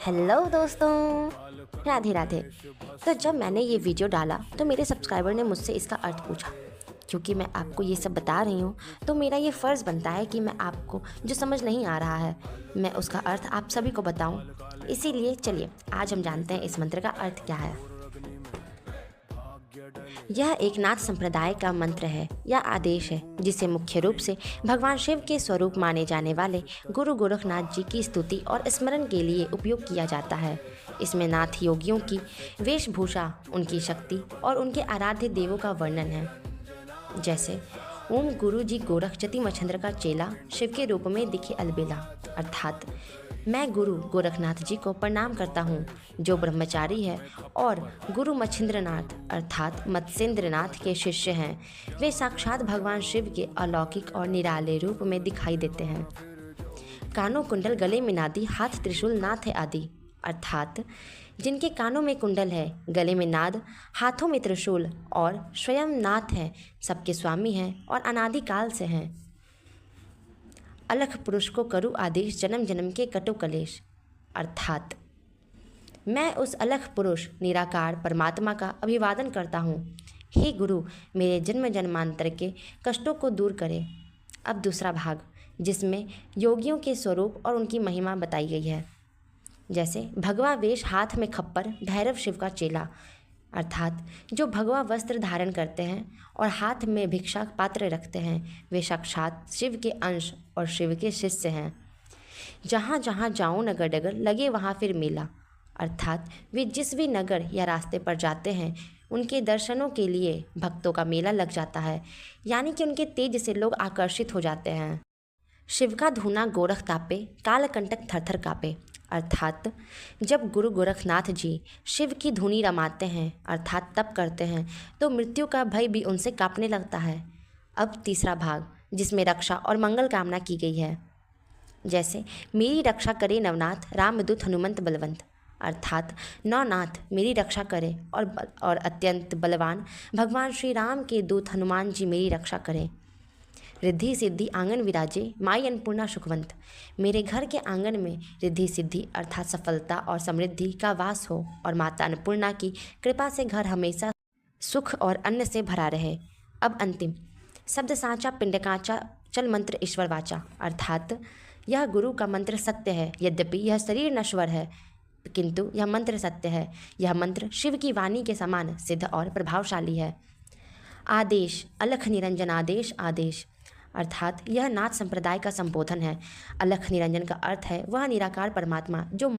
Hello दोस्तों, राधे राधे। तो जब मैंने ये वीडियो डाला तो मेरे सब्सक्राइबर ने मुझसे इसका अर्थ पूछा। क्योंकि मैं आपको ये सब बता रही हूँ तो मेरा ये फ़र्ज़ बनता है कि मैं आपको जो समझ नहीं आ रहा है मैं उसका अर्थ आप सभी को बताऊँ। इसीलिए चलिए आज हम जानते हैं इस मंत्र का अर्थ क्या है। यह एक नाथ संप्रदाय का मंत्र है या आदेश है जिसे मुख्य रूप से भगवान शिव के स्वरूप माने जाने वाले गुरु गोरखनाथ जी की स्तुति और स्मरण के लिए उपयोग किया जाता है। इसमें नाथ योगियों की वेशभूषा, उनकी शक्ति और उनके आराध्य देवों का वर्णन है। जैसे ओम गुरु जी गोरख जति मच्छंद्र का चेला शिव के रूप में दिखे अलबेला, अर्थात मैं गुरु गोरखनाथ जी को प्रणाम करता हूँ जो ब्रह्मचारी है और गुरु मच्छिंद्रनाथ अर्थात मत्स्येंद्रनाथ के शिष्य हैं। वे साक्षात भगवान शिव के अलौकिक और निराले रूप में दिखाई देते हैं। कानों कुंडल, गले में नादी, हाथ त्रिशूल, नाथ है आदि, अर्थात जिनके कानों में कुंडल है, गले में नाद, हाथों में त्रिशूल और स्वयं नाथ है, सबके स्वामी हैं और अनादि काल से हैं। अलख पुरुष को करु आदेश, जन्म जन्म के कटु कलेश, अर्थात मैं उस अलख पुरुष निराकार परमात्मा का अभिवादन करता हूँ। हे गुरु, मेरे जन्म जन्मांतर के कष्टों को दूर करें। अब दूसरा भाग जिसमें योगियों के स्वरूप और उनकी महिमा बताई गई है। जैसे भगवा वेश, हाथ में खप्पर, भैरव शिव का चेला, अर्थात जो भगवा वस्त्र धारण करते हैं और हाथ में भिक्षा पात्र रखते हैं, वे साक्षात शिव के अंश और शिव के शिष्य हैं। जहाँ जहाँ जाऊँ नगर डगर, लगे वहाँ फिर मेला, अर्थात वे जिस भी नगर या रास्ते पर जाते हैं उनके दर्शनों के लिए भक्तों का मेला लग जाता है, यानी कि उनके तेज से लोग आकर्षित हो जाते हैं। शिव का धूना गोरख तापे, कालकंटक थरथर कापे, अर्थात जब गुरु गोरखनाथ जी शिव की धुनी रमाते हैं अर्थात तप करते हैं तो मृत्यु का भय भी उनसे कांपने लगता है। अब तीसरा भाग जिसमें रक्षा और मंगल कामना की गई है। जैसे मेरी रक्षा करे नवनाथ, रामदूत हनुमंत बलवंत, अर्थात नवनाथ मेरी रक्षा करें और अत्यंत बलवान भगवान श्री राम के दूत हनुमान जी मेरी रक्षा करें। रिद्धि सिद्धि आंगन विराजे, माई अन्नपूर्णा सुखवंत, मेरे घर के आंगन में रिद्धि सिद्धि अर्थात सफलता और समृद्धि का वास हो और माता अन्नपूर्णा की कृपा से घर हमेशा सुख और अन्न से भरा रहे। अब अंतिम शब्द साचा पिंडकाचा चल मंत्र ईश्वर वाचा, अर्थात यह गुरु का मंत्र सत्य है, यद्यपि यह शरीर नश्वर है किंतु यह मंत्र सत्य है। यह मंत्र शिव की वाणी के समान सिद्ध और प्रभावशाली है। आदेश अलख निरंजन आदेश, आदेश अर्थात यह नाथ संप्रदाय का संबोधन है। अलख निरंजन का अर्थ है वह निराकार परमात्मा जो